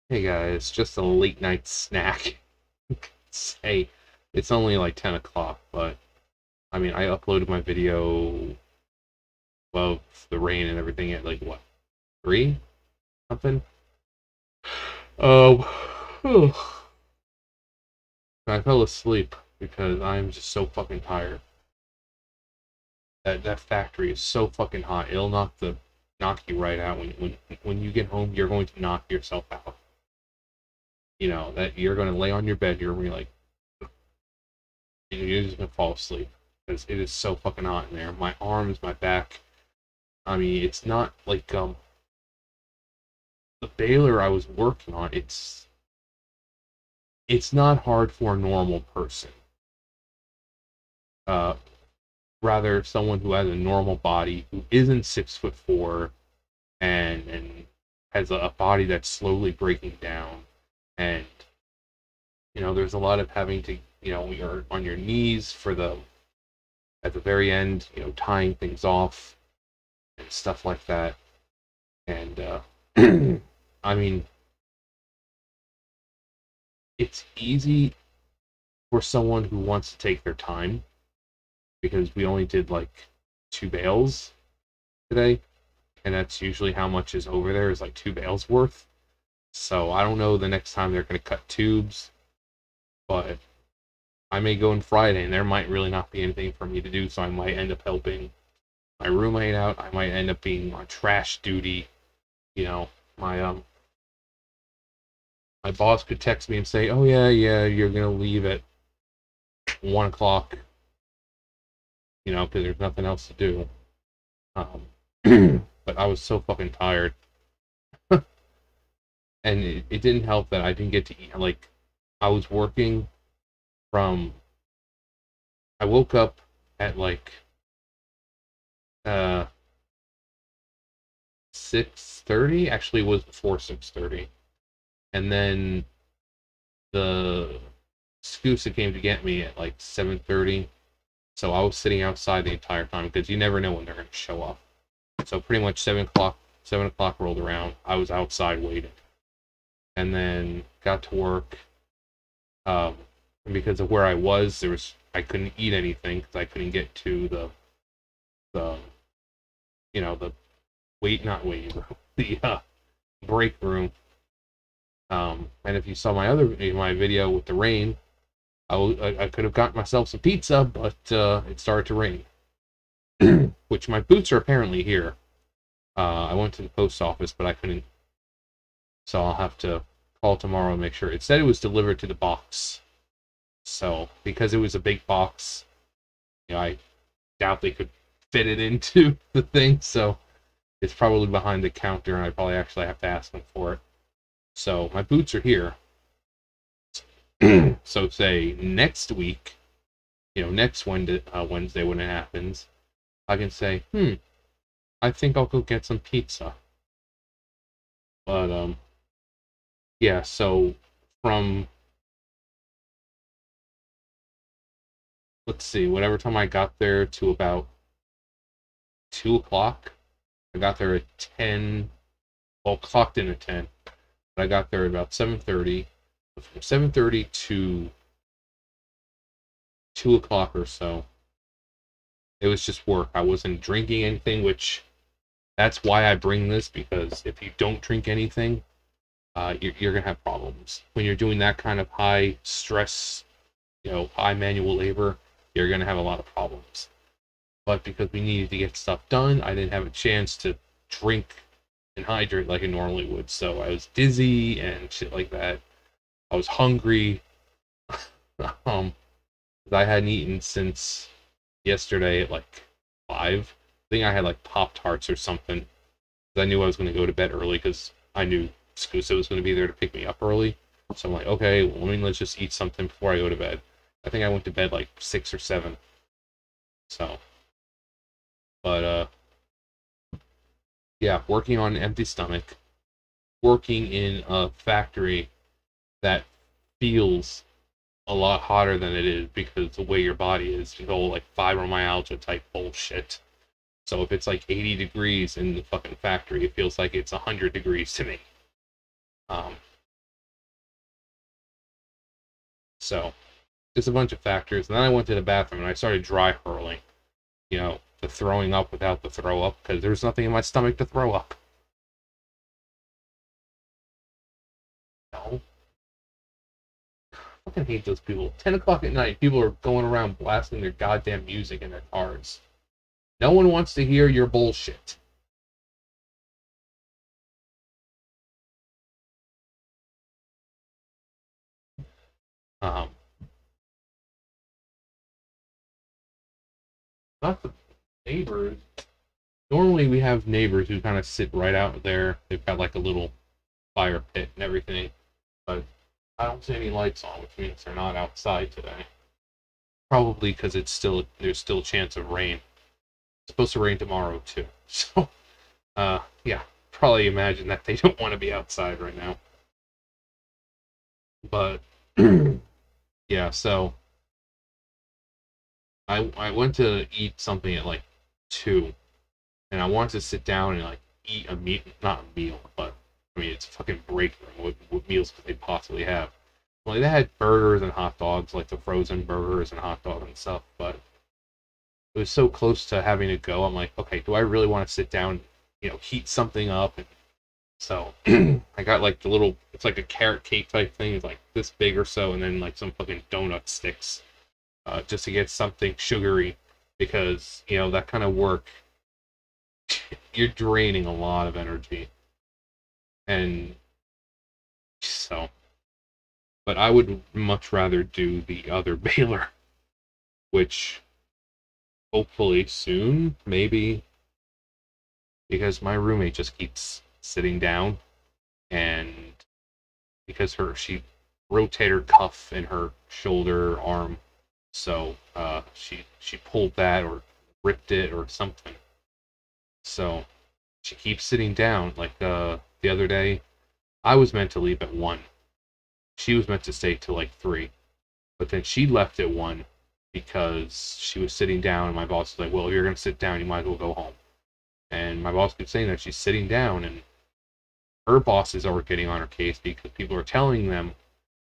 Hey guys, just a late night snack. Hey, it's only like 10 o'clock, but I mean, I uploaded my video of the rain and everything at like what, 3? Something? Um, I fell asleep because I'm just so fucking tired. That factory is so fucking hot. It'll knock you right out when you get home. You're going to knock yourself out. You know that you're going to lay on your bed. You're going to be like, you're just gonna fall asleep because it is so fucking hot in there. My arms, my back. I mean, it's not like the baler I was working on. It's not hard for a normal person. Uh, Rather someone who has a normal body, who isn't 6'4", and has a body that's slowly breaking down. And there's a lot of having to, you're on your knees for the at the very end, tying things off and stuff like that. And I mean, it's easy for someone who wants to take their time because we only did like 2 bales today, and that's usually how much is over there is like 2 bales worth. So I don't know the next time they're going to cut tubes, but I may go on Friday and there might really not be anything for me to do, so I might end up helping my roommate out. I might end up being on trash duty. My boss could text me and say, "Oh yeah, you're gonna leave at 1 o'clock," because there's nothing else to do. But I was so fucking tired, and it didn't help that I didn't get to eat. Like, I was working from. I woke up at like 6:30. Actually, it was before 6:30, and then the Scoosa came to get me at like 7:30. So I was sitting outside the entire time because you never know when they're going to show up. So pretty much 7 o'clock rolled around. I was outside waiting, and then got to work. And because of where I was, I couldn't eat anything because I couldn't get to the the not waiting room, the break room. And if you saw my video with the rain, I could have gotten myself some pizza, but it started to rain. Which my boots are apparently here. I went to the post office, but I couldn't. So I'll have to call tomorrow and make sure. It said it was delivered to the box. So because it was a big box, I doubt they could fit it into the thing. So it's probably behind the counter, and I probably actually have to ask them for it. So my boots are here. So say next week, next Wednesday when it happens, I can say, I think I'll go get some pizza. But yeah. So from let's see, whatever time I got there to about 2 o'clock, I got there at 10. Well, clocked in at 10, but I got there at about 7:30. From 7:30 to 2 o'clock or so, it was just work. I wasn't drinking anything, which that's why I bring this, because if you don't drink anything, you're gonna have problems when you're doing that kind of high stress, high manual labor. You're gonna have a lot of problems. But because we needed to get stuff done, I didn't have a chance to drink and hydrate like I normally would. So I was dizzy and shit like that. I was hungry. I hadn't eaten since yesterday at like 5. I think I had like Pop-Tarts or something. I knew I was going to go to bed early because I knew Scusa was going to be there to pick me up early. So I'm like, okay, well, let's just eat something before I go to bed. I think I went to bed like 6 or 7. So, but yeah, working on an empty stomach, working in a factory that feels a lot hotter than it is because the way your body is, you know, like fibromyalgia type bullshit. So if it's like 80 degrees in the fucking factory, it feels like it's 100 degrees to me. Um, So just a bunch of factors. And then I went to the bathroom and I started dry hurling. The throwing up without the throw up, because there's nothing in my stomach to throw up. No. I fucking hate those people. 10 o'clock at night, people are going around blasting their goddamn music in their cars. No one wants to hear your bullshit. Um, not the neighbors. Normally we have neighbors who kind of sit right out there. They've got like a little fire pit and everything. But I don't see any lights on, which means they're not outside today. Probably because there's still a chance of rain. It's supposed to rain tomorrow too. So, yeah, probably imagine that they don't want to be outside right now. But yeah, so I went to eat something at like 2, and I wanted to sit down and like eat a meat, not a meal, but I mean it's a fucking break room. What meals could they possibly have? Well, they had burgers and hot dogs, like the frozen burgers and hot dog and stuff, but it was so close to having to go. I'm like, okay, do I really want to sit down, heat something up? And so I got like the little, it's like a carrot cake type thing, it's like this big or so, and then like some fucking donut sticks, just to get something sugary, because that kind of work, you're draining a lot of energy, and so. But I would much rather do the other Baylor, which hopefully soon, maybe, because my roommate just keeps sitting down, and because she rotated her cuff in her shoulder arm, so she pulled that or ripped it or something. So she keeps sitting down. Like the other day, I was meant to leave at 1. She was meant to stay till like 3, but then she left at 1 because she was sitting down, and my boss was like, well, if you're going to sit down, you might as well go home. And my boss keeps saying that she's sitting down, and her bosses are getting on her case because people are telling them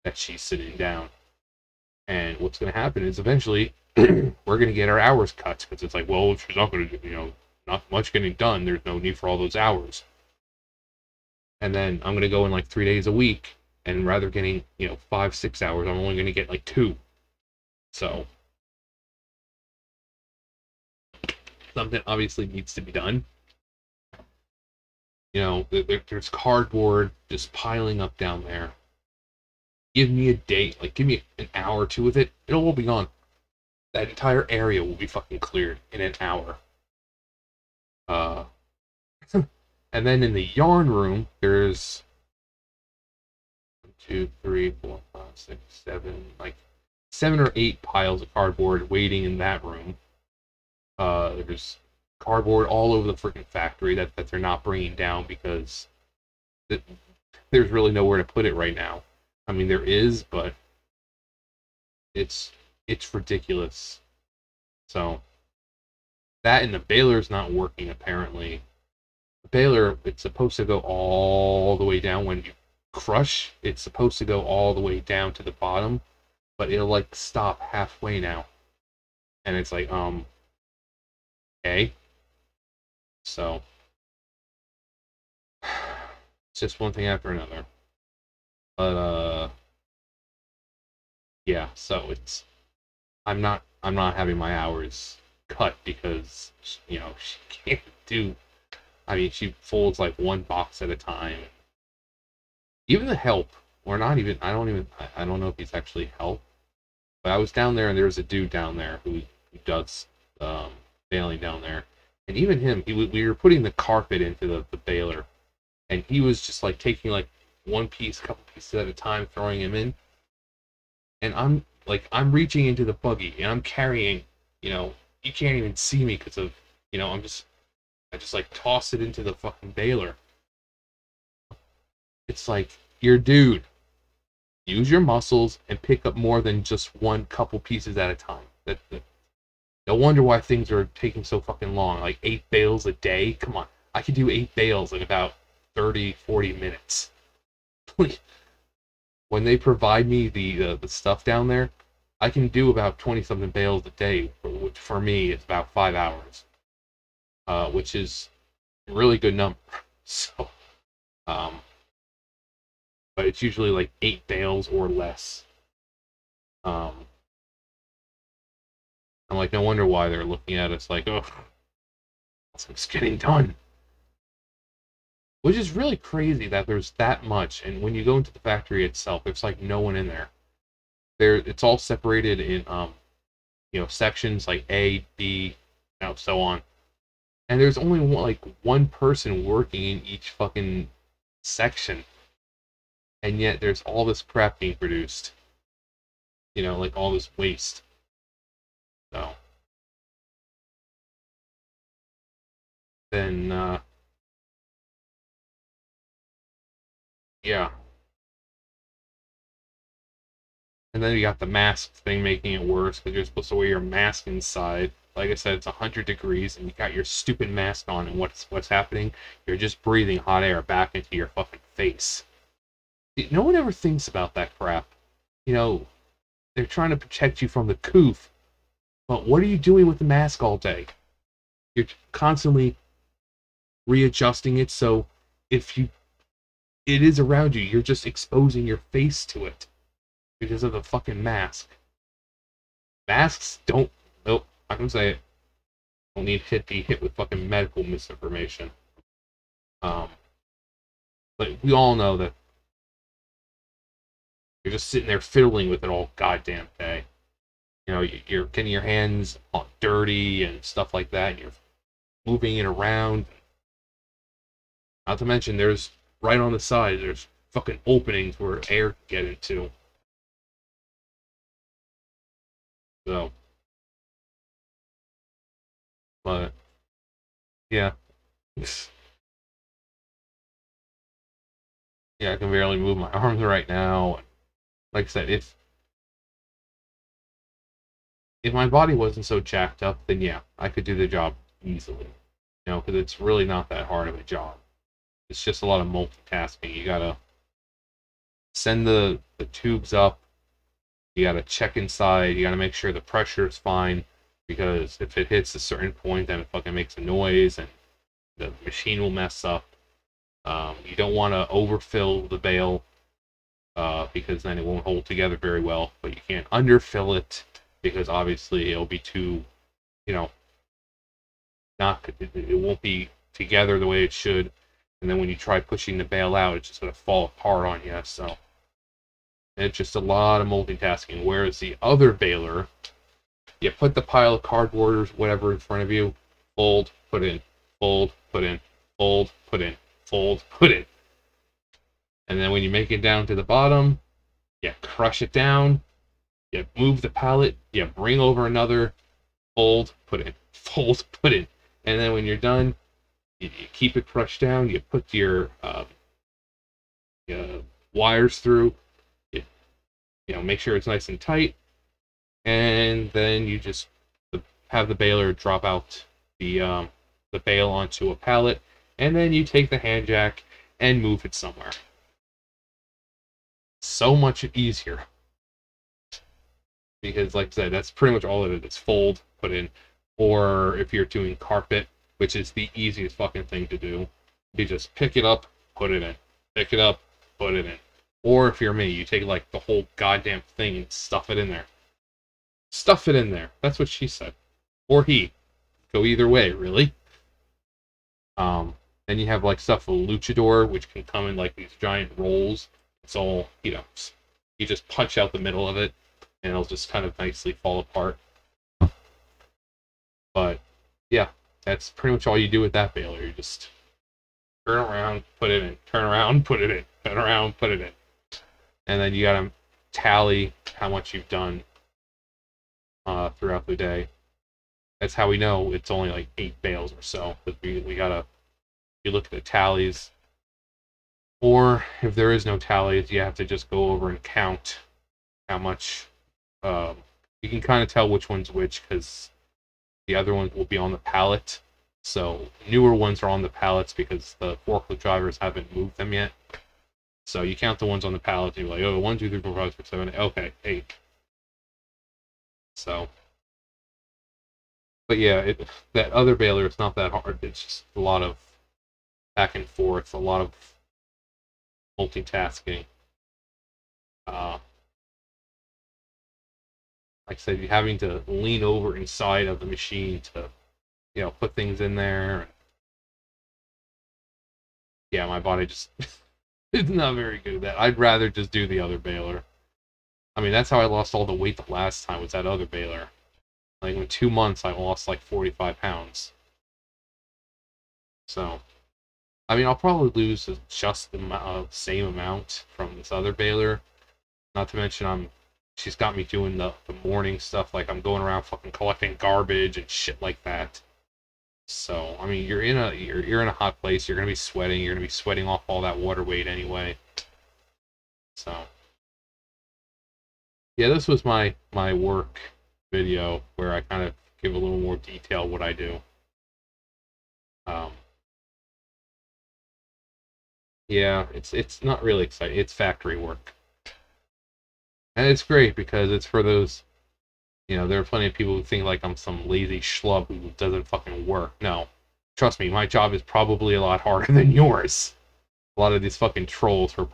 that she's sitting down. And what's going to happen is eventually we're going to get our hours cut, because it's like, well, if she's not going to, not much getting done, there's no need for all those hours. And then I'm going to go in like 3 days a week, and rather getting 5-6 hours, I'm only going to get like 2. So something obviously needs to be done. There's cardboard just piling up down there. Give me a date, like give me an hour or 2 with it, it'll all be gone. That entire area will be fucking cleared in an hour. And then in the yarn room, there's 1, 2, 3, 4, 5, 6, 7, like 7 or 8 piles of cardboard waiting in that room. There's cardboard all over the freaking factory that they're not bringing down because there's really nowhere to put it right now. I mean, there is, but it's ridiculous. So that, and the baler's not working apparently. The baler, it's supposed to go all the way down when you crush. It's supposed to go all the way down to the bottom, but it'll like stop halfway now. And it's like, okay. So it's just one thing after another. But yeah, so I'm not having my hours cut because she can't do, I mean, she folds like 1 box at a time. Even the help, or not even, I don't know if he's actually help. But I was down there, and there was a dude down there who does baling down there. And even him, we were putting the carpet into the baler, and he was just like taking like 1 piece, a couple pieces at a time, throwing him in. And I'm reaching into the buggy, and I'm carrying, you can't even see me because of, I just like toss it into the fucking baler. It's like, your dude, use your muscles and pick up more than just 1 couple pieces at a time. No wonder why things are taking so fucking long. Like 8 bales a day? Come on. I could do 8 bales in about 30, 40 minutes. Please. when they provide me the stuff down there, I can do about 20 something bales a day, which for me is about 5 hours, which is a really good number. So, um, but it's usually like 8 bales or less. Um, I'm like, no wonder why they're looking at us like, oh, it's getting done. Which is really crazy that there's that much, and when you go into the factory itself, there's like no one in there. It's all separated in sections like A, B, so on. And there's only one person working in each fucking section, and yet there's all this crap being produced. Like all this waste. So then, yeah. And then you got the mask thing making it worse because you're supposed to wear your mask inside. Like I said, it's 100 degrees and you got your stupid mask on, and what's happening? You're just breathing hot air back into your fucking face. No one ever thinks about that crap. They're trying to protect you from the coof, but what are you doing with the mask all day? You're constantly readjusting it, so if it is around you, you're just exposing your face to it because of the fucking mask. Masks don't. Nope, I can say it. Don't need to be hit with fucking medical misinformation. But we all know that you're just sitting there fiddling with it all goddamn day. You're getting your hands all dirty and stuff like that. And you're moving it around. Not to mention, there's right on the side, there's fucking openings where air can get into. So, but yeah, yeah, I can barely move my arms right now. Like I said, if my body wasn't so jacked up, then yeah, I could do the job easily. Because it's really not that hard of a job. It's just a lot of multitasking. You gotta send the tubes up. You gotta check inside. You gotta make sure the pressure is fine, because if it hits a certain point, then it fucking makes a noise and the machine will mess up. You don't want to overfill the bale because then it won't hold together very well. But you can't underfill it because obviously it'll be too, it won't be together the way it should. And then when you try pushing the bale out, it's just going to fall apart on you. So it's just a lot of multitasking. Whereas the other baler, you put the pile of cardboard or whatever in front of you, fold, put in, fold, put in, fold, put in, fold, put in. And then when you make it down to the bottom, you crush it down, you move the pallet, you bring over another, fold, put in, fold, put in. And then when you're done, you keep it crushed down, you put your wires through, make sure it's nice and tight, and then you just have the baler drop out the bale onto a pallet, and then you take the hand jack and move it somewhere. So much easier. Because, like I said, that's pretty much all it is. Fold, put in. Or if you're doing carpet, which is the easiest fucking thing to do, you just pick it up, put it in. Pick it up, put it in. Or if you're me, you take like the whole goddamn thing and stuff it in there. Stuff it in there. That's what she said. Or he. Go either way, really. Then you have like stuff with luchador, which can come in like these giant rolls. It's all, you just punch out the middle of it, and it'll just kind of nicely fall apart. But, yeah, that's pretty much all you do with that baler. You just turn around, put it in, turn around, put it in, turn around, put it in. And then you gotta tally how much you've done throughout the day. That's how we know it's only like 8 bales or so. But we gotta, you look at the tallies. Or if there is no tallies, you have to just go over and count how much. You can kind of tell which one's which because the other ones will be on the pallet. So newer ones are on the pallets because the forklift drivers haven't moved them yet. So you count the ones on the pallet, and you're like, oh, 1, 2, 3, 4, 5, 6, 7, 8. Okay, 8. So, but yeah, that other baler, it's not that hard. It's just a lot of back and forth, a lot of multitasking. Uh, like I said, you having to lean over inside of the machine to, put things in there. Yeah, my body just it's not very good at that. I'd rather just do the other baler. I mean, that's how I lost all the weight the last time, was that other baler. Like, in 2 months, I lost like 45 pounds. So, I mean, I'll probably lose just the same amount from this other baler. Not to mention, she's got me doing the morning stuff, like I'm going around fucking collecting garbage and shit like that. So, I mean, you're in a hot place, you're gonna be sweating, you're gonna be sweating off all that water weight anyway. So, yeah, this was my work video where I kind of give a little more detail what I do. Yeah, it's not really exciting. It's factory work, and it's great because it's for those. There are plenty of people who think like I'm some lazy schlub who doesn't fucking work. No, trust me, my job is probably a lot harder than yours. A lot of these fucking trolls are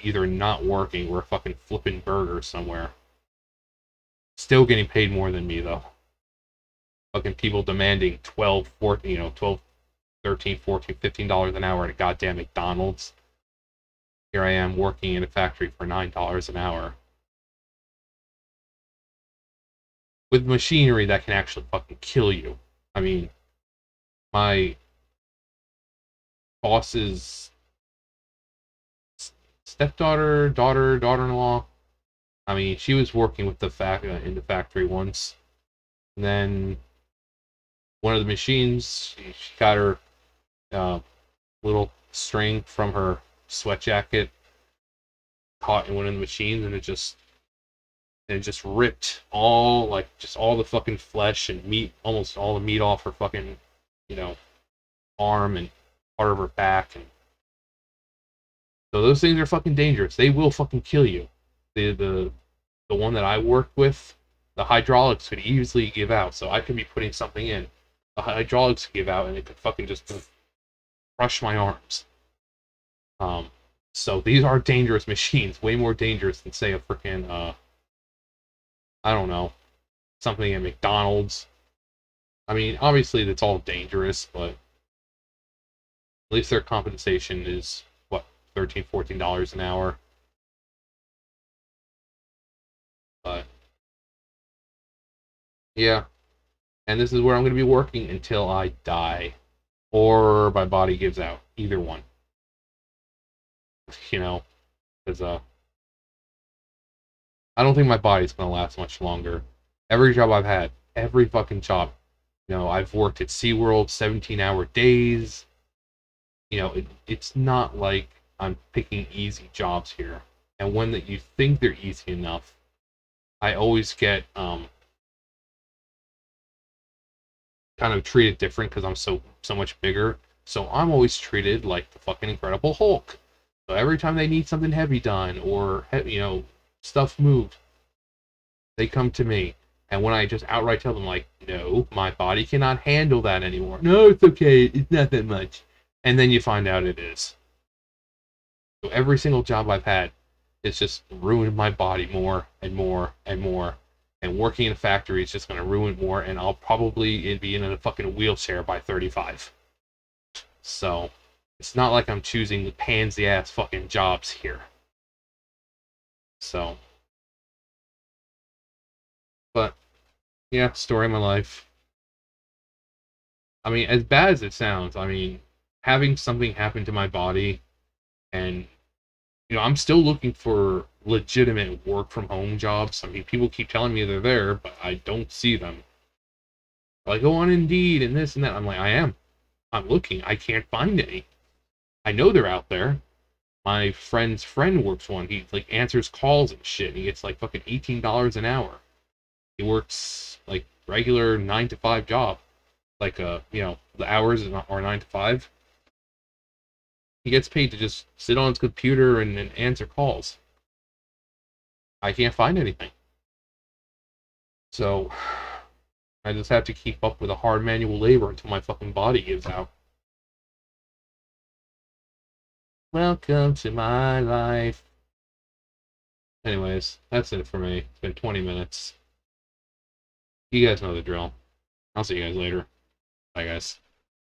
either not working or fucking flipping burgers somewhere. Still getting paid more than me though. Fucking people demanding 12, 14, 12, 13, 14, $15 an hour at a goddamn McDonald's. Here I am working in a factory for $9 an hour. With machinery that can actually fucking kill you. I mean, my boss's stepdaughter, daughter-in-law, I mean, she was working with in the factory once. And then one of the machines, she got her little string from her sweat jacket caught in one of the machines, and it just ripped all the fucking flesh and meat, almost all the meat off her fucking, arm and part of her back. And so those things are fucking dangerous. They will fucking kill you. The one that I worked with, the hydraulics could easily give out. So I could be putting something in, the hydraulics could give out, and it could fucking just crush my arms. So these are dangerous machines, way more dangerous than, say, a freaking I don't know, something at McDonald's. I mean, obviously that's all dangerous, but at least their compensation is, what, $13, $14 an hour. But, yeah. And this is where I'm going to be working until I die. Or my body gives out. Either one. Because, I don't think my body's going to last much longer. Every job I've had, every fucking job, I've worked at SeaWorld 17-hour days. It's not like I'm picking easy jobs here. And when that you think they're easy enough, I always get kind of treated different because I'm so much bigger. So I'm always treated like the fucking Incredible Hulk. So every time they need something heavy done or stuff moved, they come to me. And when I just outright tell them, like, no, my body cannot handle that anymore. No, it's okay. It's not that much. And then you find out it is. So every single job I've had, it's just ruined my body more and more and more. And working in a factory is just going to ruin more. And I'll probably be in a fucking wheelchair by 35. So it's not like I'm choosing the pansy-ass fucking jobs here. So, but, yeah, story of my life. I mean, as bad as it sounds, I mean, having something happen to my body, and, I'm still looking for legitimate work from home jobs. I mean, people keep telling me they're there, but I don't see them. Like, go on Indeed and this and that. I'm like, I'm looking. I can't find any. I know they're out there. My friend's friend works one. He, like, answers calls and shit. And he gets, like, fucking $18 an hour. He works, like, regular 9 to 5 job. Like, the hours are 9 to 5. He gets paid to just sit on his computer and answer calls. I can't find anything. So I just have to keep up with the hard manual labor until my fucking body gives out. Welcome to my life. Anyways, that's it for me. It's been 20 minutes. You guys know the drill. I'll see you guys later. Bye, guys.